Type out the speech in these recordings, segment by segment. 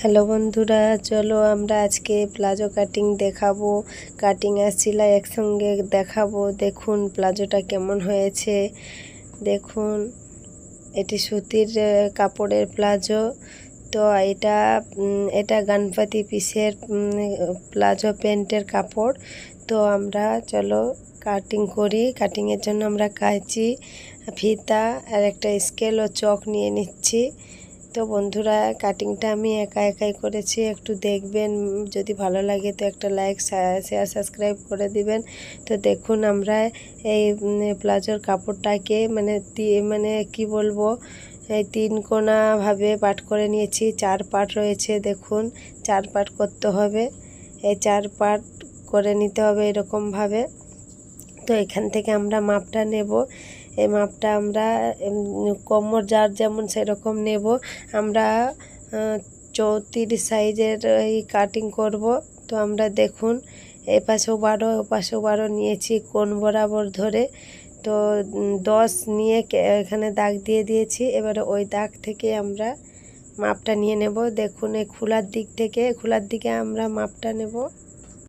Hello বন্ধুরা, চলো আমরা আজকে প্লাজো কাটিং দেখাবো। কাটিং আর সেলাই একসঙ্গে দেখাবো। দেখুন প্লাজোটা কেমন হয়েছে। দেখুন এটি সুতির কাপড়ের প্লাজো। তো এটা গণপতি পিসের প্লাজো প্যান্টের কাপড়। তো আমরা চলো কাটিং করি। কাটিংয়ের জন্য আমরা কাঁচি, ফিতা আর একটা স্কেল ও চক নিয়ে নিচ্ছি। তো বন্ধুরা, কাটিংটা আমি একাই করেছি, একটু দেখবেন। যদি ভালো লাগে তো একটা লাইক, শেয়ার, সাবস্ক্রাইব করে দিবেন। তো দেখুন আমরা এই প্লাজোর কাপড়টাকে মানে কি বলবো, এই 3 কোণাভাবে পাট করে নিয়েছি। 4 পাট রয়েছে, দেখুন 4 পাট করতে হবে। এই 4 পাট করে নিতে হবে এরকমভাবে। তো এখান থেকে আমরা মাপটা নেব। এই মাপটা আমরা কোমর যার যেমন সেরকম নেব। আমরা 34 সাইজের এই কাটিং করব। তো আমরা দেখুন এপাশেও 12 ওপাশেও 12 নিয়েছি কোণ বরাবর ধরে। তো 10 নিয়ে এখানে দাগ দিয়ে দিয়েছি। এবারে ওই দাগ থেকে আমরা মাপটা নিয়ে নেব। দেখুন এই খোলার দিকে আমরা মাপটা নেব।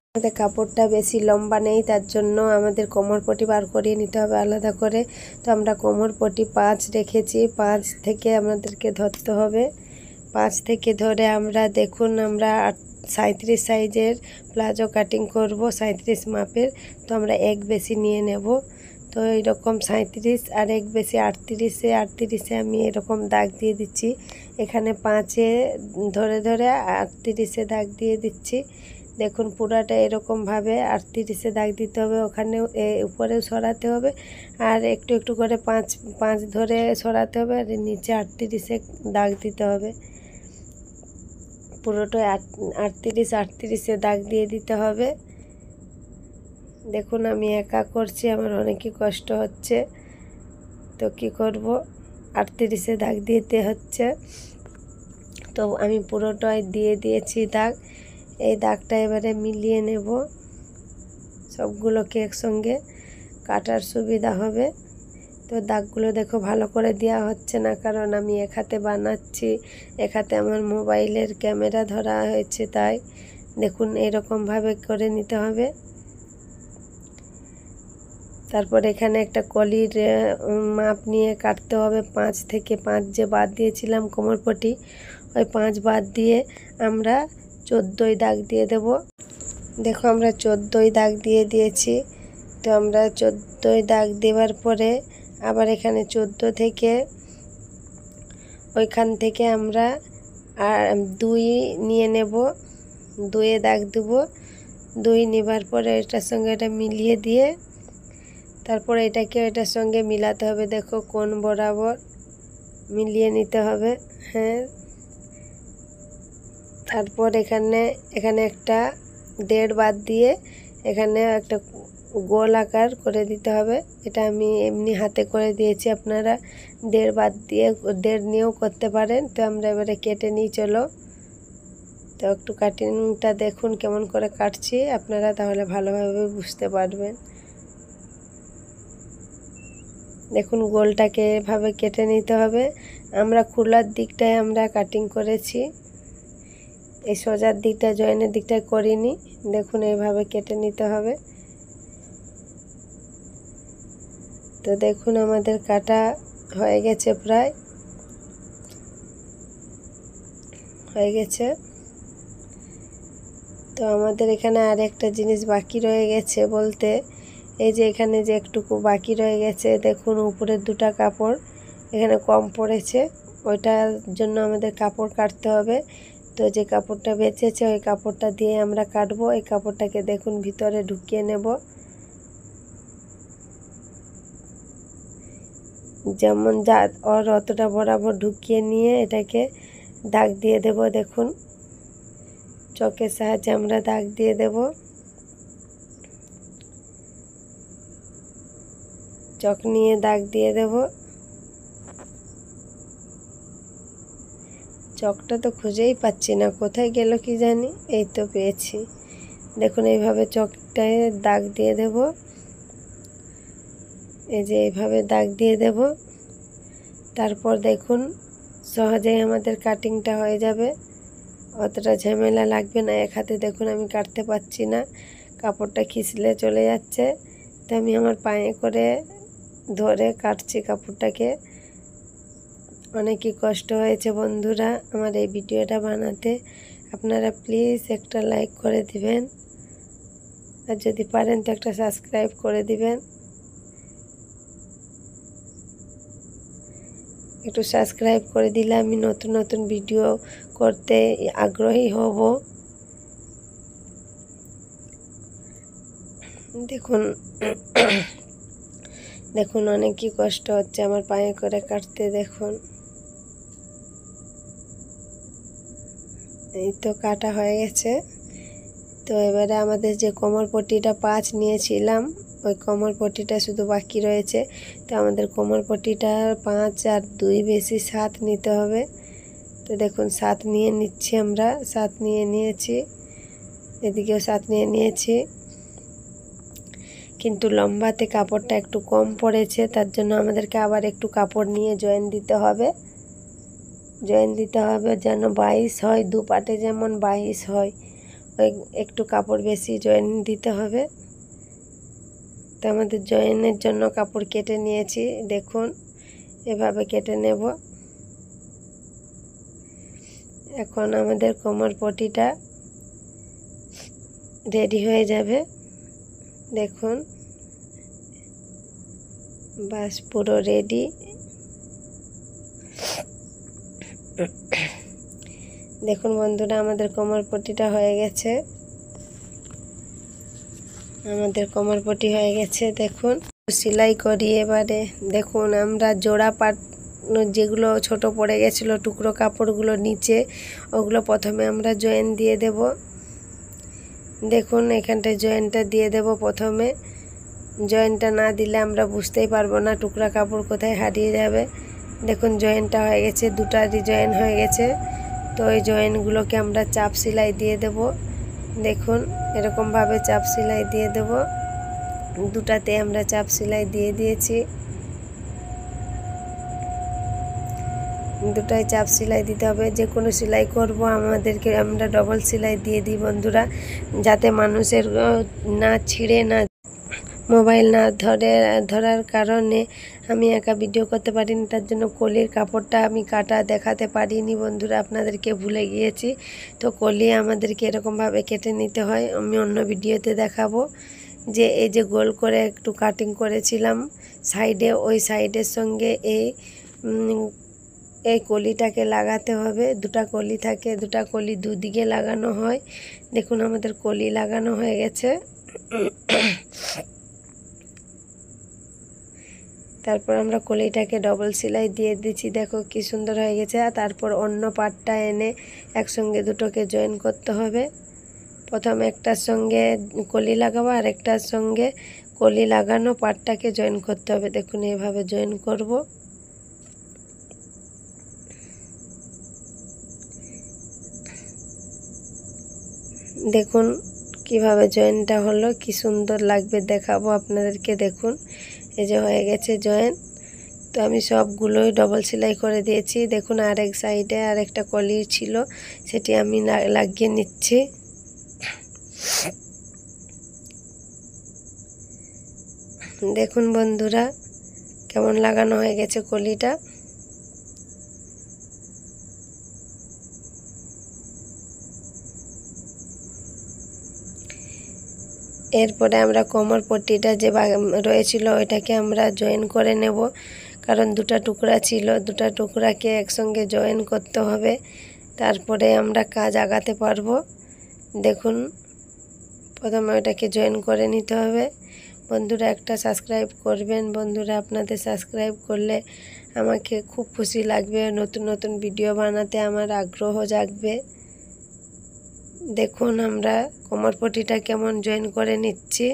আমাদের কাপড়টা বেশি লম্বা নেই, তার জন্য আমাদের কোমর পটি বার করিয়ে নিতে হবে আলাদা করে। তো আমরা কোমর পটি 5 রেখেছি। 5 থেকে আমাদেরকে ধরতে হবে। 5 থেকে ধরে আমরা দেখুন আমরা 37 সাইজের প্লাজো কাটিং করব, 37 মাপের। তো আমরা এক বেশি নিয়ে নেব। তো এইরকম 37 আর এক বেশি 38-এ আমি এরকম দাগ দিয়ে দিচ্ছি। এখানে 5-এ ধরে 38-এ দাগ দিয়ে দিচ্ছি। দেখুন পুরাটা এরকমভাবে 38-এ দাগ দিতে হবে। ওখানেও উপরেও সরাতে হবে, আর একটু একটু করে 5 ধরে সরাতে হবে, আর নিচে 38-এ দাগ দিতে হবে। পুরোটাই 38-এ দাগ দিয়ে দিতে হবে। দেখুন আমি একা করছি, আমার অনেকই কষ্ট হচ্ছে। তো কি করব, 38-এ দাগ দিতে হচ্ছে। তো আমি পুরোটাই দিয়ে দিয়েছি দাগ। এই দাগটা এবারে মিলিয়ে নেব, সবগুলোকে একসঙ্গে কাটার সুবিধা হবে। তো দাগগুলো দেখো ভালো করে দেওয়া হচ্ছে না, কারণ আমি এক হাতে বানাচ্ছি, এক হাতে আমার মোবাইলের ক্যামেরা ধরা হয়েছে, তাই দেখুন এরকমভাবে করে নিতে হবে। তারপর এখানে একটা কলির মাপ নিয়ে কাটতে হবে। 5 থেকে 5 যে বাদ দিয়েছিলাম কোমরপটি, ওই 5 বাদ দিয়ে আমরা 14 দাগ দিয়ে দেব। দেখো আমরা 14 দাগ দিয়ে দিয়েছি। তো আমরা 14 দাগ দেওয়ার পরে আবার এখানে 14 থেকে ওইখান থেকে আমরা 2 নিয়ে নেব। 2-এ দাগ দেব। 2 নেবার পরে এটার সঙ্গে এটা মিলিয়ে দিয়ে তারপরে এটাকে এটার সঙ্গে মিলাতে হবে। দেখো কোণ বরাবর মিলিয়ে নিতে হবে। হ্যাঁ, তারপর এখানে একটা 1.5 বাদ দিয়ে এখানে একটা গোল আকার করে দিতে হবে। এটা আমি এমনি হাতে করে দিয়েছি, আপনারা 1.5 বাদ দিয়ে 1.5 নিয়েও করতে পারেন। তো আমরা এবারে কেটে নিই, চলো। তো একটু কাটিংটা দেখুন কেমন করে কাটছি, আপনারা তাহলে ভালোভাবে বুঝতে পারবেন। দেখুন গোলটাকে এভাবে কেটে নিতে হবে। আমরা খোলার দিকটায় আমরা কাটিং করেছি, এই সোজার দিকটা জয়েনের দিকটায় করিনি। দেখুন এইভাবে কেটে নিতে হবে। তো দেখুন আমাদের কাটা হয়ে গেছে, প্রায় হয়ে গেছে। তো আমাদের এখানে আর একটা জিনিস বাকি রয়ে গেছে বলতে, এই যে এখানে যে একটুকু বাকি রয়ে গেছে, দেখুন উপরের 2টা কাপড় এখানে কম পড়েছে, ওইটার জন্য আমাদের কাপড় কাটতে হবে। তো যে কাপড়টা বেঁচেছে ওই কাপড়টা দিয়ে আমরা কাটবো। এই কাপড়টাকে দেখুন ভিতরে ঢুকিয়ে নেব, যেমন যা ওর অতটা বরাবর ঢুকিয়ে নিয়ে এটাকে দাগ দিয়ে দেব। দেখুন চকের সাহায্যে আমরা দাগ দিয়ে দেব। চক নিয়ে দাগ দিয়ে দেব। চকটা তো খুঁজেই পাচ্ছি না, কোথায় গেল কি জানি। এই তো পেয়েছি। দেখুন এইভাবে চকটায় দাগ দিয়ে দেব। এই যে এইভাবে দাগ দিয়ে দেব। তারপর দেখুন সহজেই আমাদের কাটিংটা হয়ে যাবে। অতটা ঝামেলা লাগবে না। এক হাতে দেখুন আমি কাটতে পারছি না, কাপড়টা খিঁচলে চলে যাচ্ছে। তো আমি আমার পায়ে করে ধরে কাটছি কাপড়টাকে। অনেকই কষ্ট হয়েছে বন্ধুরা আমার এই ভিডিওটা বানাতে। আপনারা প্লিজ একটা লাইক করে দিবেন, আর যদি পারেন তো একটা সাবস্ক্রাইব করে দিবেন। একটু সাবস্ক্রাইব করে দিলে আমি নতুন নতুন ভিডিও করতে আগ্রহী হব। দেখুন দেখুন অনেকই কষ্ট হচ্ছে আমার পায়ে করে কাটতে। দেখুন এই তো কাটা হয়ে গেছে। তো এবারে আমাদের যে কোমর পট্টিটা 5 নিয়েছিলাম, ওই কোমর পট্টিটা শুধু বাকি রয়েছে। তো আমাদের কোমর পট্টিটা 5 আর 2 বেশি 7 নিতে হবে। তো দেখুন 7 নিয়ে নিচ্ছি আমরা, 7 নিয়ে নিয়েছি, এদিকেও 7 নিয়ে নিয়েছি। কিন্তু লম্বাতে কাপড়টা একটু কম পড়েছে, তার জন্য আমাদেরকে আবার একটু কাপড় নিয়ে জয়েন দিতে হবে। জয়েন দিতে হবে যেন 22 হয়, দু পাটে যেমন 22 হয়, ওই একটু কাপড় বেশি জয়েন দিতে হবে। তো আমাদের জয়েনের জন্য কাপড় কেটে নিয়েছি। দেখুন এভাবে কেটে নেব। এখন আমাদের কোমর পট্টিটা রেডি হয়ে যাবে। দেখুন বাস পুরো রেডি। দেখুন বন্ধুরা আমাদের কোমর পট্টিটা হয়ে গেছে। আমাদের কোমর পট্টি হয়ে গেছে। দেখুন সেলাই করি এবারে। দেখুন আমরা জোড়া পাট যেগুলো ছোট পড়ে গেছিলো টুকরো কাপড়গুলো নিচে, ওগুলো প্রথমে আমরা জয়েন দিয়ে দেব। দেখুন এখানটায় জয়েনটা দিয়ে দেব প্রথমে। জয়েনটা না দিলে আমরা বুঝতেই পারবো না টুকরা কাপড় কোথায় হারিয়ে যাবে। দেখুন জয়েনটা হয়ে গেছে, দুটারই জয়েন হয়ে গেছে। তো ওই জয়েনগুলোকে আমরা চাপ সেলাই দিয়ে দেব। দেখুন এরকমভাবে চাপ সেলাই দিয়ে দেব। দুটাতে আমরা চাপ সেলাই দিয়ে দিয়েছি। দুটাই চাপ সেলাই দিতে হবে। যে কোনো সেলাই করব আমাদেরকে আমরা ডবল সেলাই দিয়ে দিই বন্ধুরা, যাতে মানুষের না ছিঁড়ে না। মোবাইল না ধরার কারণে আমি একা ভিডিও করতে পারিনি, তার জন্য কলির কাপড়টা আমি কাটা দেখাতে পারিনি বন্ধুরা, আপনাদেরকে ভুলে গিয়েছি। তো কলি আমাদেরকে এরকমভাবে কেটে নিতে হয়, আমি অন্য ভিডিওতে দেখাবো। যে এই যে গোল করে একটু কাটিং করেছিলাম সাইডে, ওই সাইডের সঙ্গে এই কলিটাকে লাগাতে হবে। দুটা কলি থাকে, দুটা কলি দুদিকে লাগানো হয়। দেখুন আমাদের কলি লাগানো হয়ে গেছে। তারপর আমরা কলিটাকে ডবল সেলাই দিয়ে দিচ্ছি। দেখো কি সুন্দর হয়ে গেছে। আর তারপর অন্য পাটটা এনে একসঙ্গে দুটোকে জয়েন করতে হবে। প্রথমে একটার সঙ্গে কলি লাগাবো আর একটার সঙ্গে কলি লাগানো পাটটাকে জয়েন করতে হবে। দেখুন এইভাবে জয়েন করব। দেখুন কিভাবে জয়েনটা হলো, কি সুন্দর লাগবে দেখাবো আপনাদেরকে। দেখুন এই যে হয়ে গেছে জয়েন। তো আমি সবগুলোই ডবল সেলাই করে দিয়েছি। দেখুন আরেক সাইডে আরেকটা কলি ছিল, সেটি আমি লাগিয়ে নিচ্ছি। দেখুন বন্ধুরা কেমন লাগানো হয়ে গেছে কলিটা। এরপরে আমরা কোমর পট্টিটা যে রয়েছিল ওইটাকে আমরা জয়েন করে নেব, কারণ দুটা টুকরা ছিল, দুটা টুকরাকে একসঙ্গে জয়েন করতে হবে, তারপরে আমরা কাজ আগাতে পারবো। দেখুন প্রথমে ওইটাকে জয়েন করে নিতে হবে। বন্ধুরা একটা সাবস্ক্রাইব করবেন বন্ধুরা, আপনাদের সাবস্ক্রাইব করলে আমাকে খুব খুশি লাগবে, নতুন নতুন ভিডিও বানাতে আমার আগ্রহ জাগবে। দেখুন আমরা কোমর পট্টিটা কেমন জয়েন করে নিচ্ছি।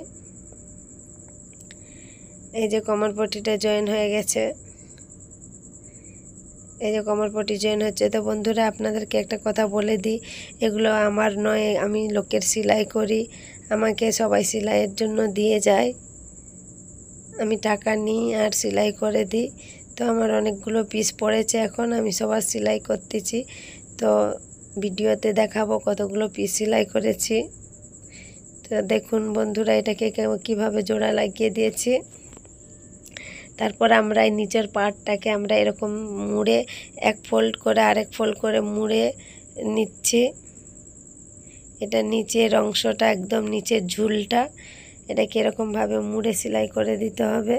এই যে কোমর পট্টিটা জয়েন হয়ে গেছে, এই যে কোমর পট্টি জয়েন হচ্ছে। তো বন্ধুরা আপনাদেরকে একটা কথা বলে দিই, এগুলো আমার নয়, আমি লোকের সেলাই করি, আমাকে সবাই সেলাইয়ের জন্য দিয়ে যায়, আমি টাকা নিই আর সেলাই করে দিই। তো আমার অনেকগুলো পিস পড়েছে, এখন আমি সবার সেলাই করতেছি। তো ভিডিওতে দেখাবো কতগুলো পিস সেলাই করেছি। তো দেখুন বন্ধুরা, এটাকে কিভাবে জোড়া লাগিয়ে দিয়েছি। তারপর আমরা এই নিচের পার্টটাকে আমরা এরকম মুড়ে এক ফোল্ড করে আরেক ফোল্ড করে মুড়ে নিচ্ছি। এটা নিচের অংশটা, একদম নিচের ঝুলটা, এটাকে এরকমভাবে মুড়ে সেলাই করে দিতে হবে।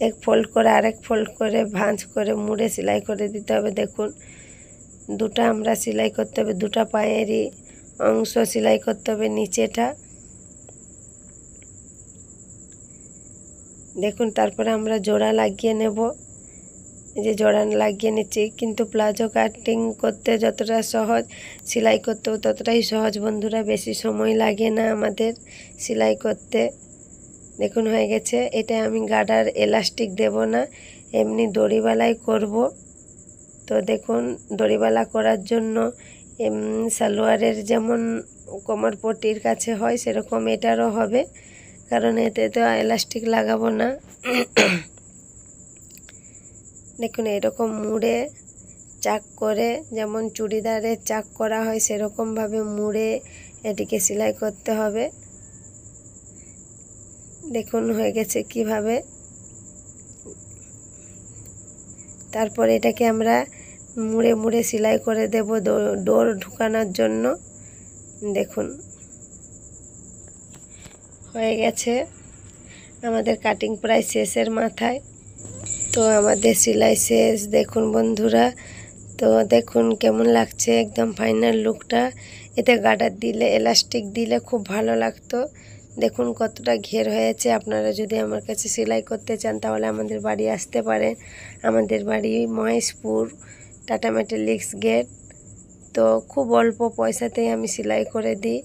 এক ফোল্ড করে আরেক ফোল্ড করে ভাঁজ করে মুড়ে সেলাই করে দিতে হবে। দেখুন দুটো আমরা সেলাই করতে হবে, দুটো পায়েরই অংশ সেলাই করতে হবে নিচেটা। দেখুন তারপরে আমরা জোড়া লাগিয়ে নেব। এই যে জোড়া লাগিয়ে নিচ্ছি। কিন্তু প্লাজো কাটিং করতে যতটা সহজ, সেলাই করতেও ততটাই সহজ বন্ধুরা, বেশি সময় লাগে না আমাদের সেলাই করতে। দেখুন হয়ে গেছে। এটা আমি গার্ডার এলাস্টিক দেব না, এমনি দড়িবালাই করব। তো দেখুন দড়িবালা করার জন্য সালোয়ারের যেমন কোমর পট্টির কাছে হয় সেরকম এটারও হবে, কারণ এতে তো এলাস্টিক লাগাবো না। দেখুন এরকম মুড়ে চাক করে, যেমন চুড়িদারের চাক করা হয় সেরকমভাবে মুড়ে এটিকে সেলাই করতে হবে। দেখুন হয়ে গেছে কিভাবে। তারপর এটাকে আমরা মুড়ে মুড়ে সেলাই করে দেব ডোর ঢুকানোর জন্য। দেখুন হয়ে গেছে আমাদের কাটিং প্রায় শেষের মাথায়। তো আমাদের সেলাই শেষ। দেখুন বন্ধুরা, তো দেখুন কেমন লাগছে একদম ফাইনাল লুকটা। এতে গার্ডার দিলে, এলাস্টিক দিলে খুব ভালো লাগতো। দেখুন কতটা ঘের হয়েছে। আপনারা যদি আমার কাছে সেলাই করতে চান তাহলে আমাদের বাড়ি আসতে পারেন। আমাদের বাড়ি মহেশপুর, টাটা মেটালিক্স গেট। তো খুব অল্প পয়সাতেই আমি সেলাই করে দিই।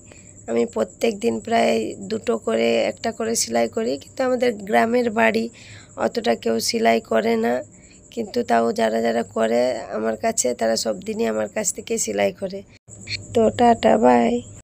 আমি প্রত্যেক দিন প্রায় দুটো করে একটা করে সেলাই করি, কিন্তু আমাদের গ্রামের বাড়ি, অতটা কেউ সেলাই করে না। কিন্তু তাও যারা যারা করে আমার কাছে, তারা সব দিনই আমার কাছ থেকে সেলাই করে। তো টাটা বাই।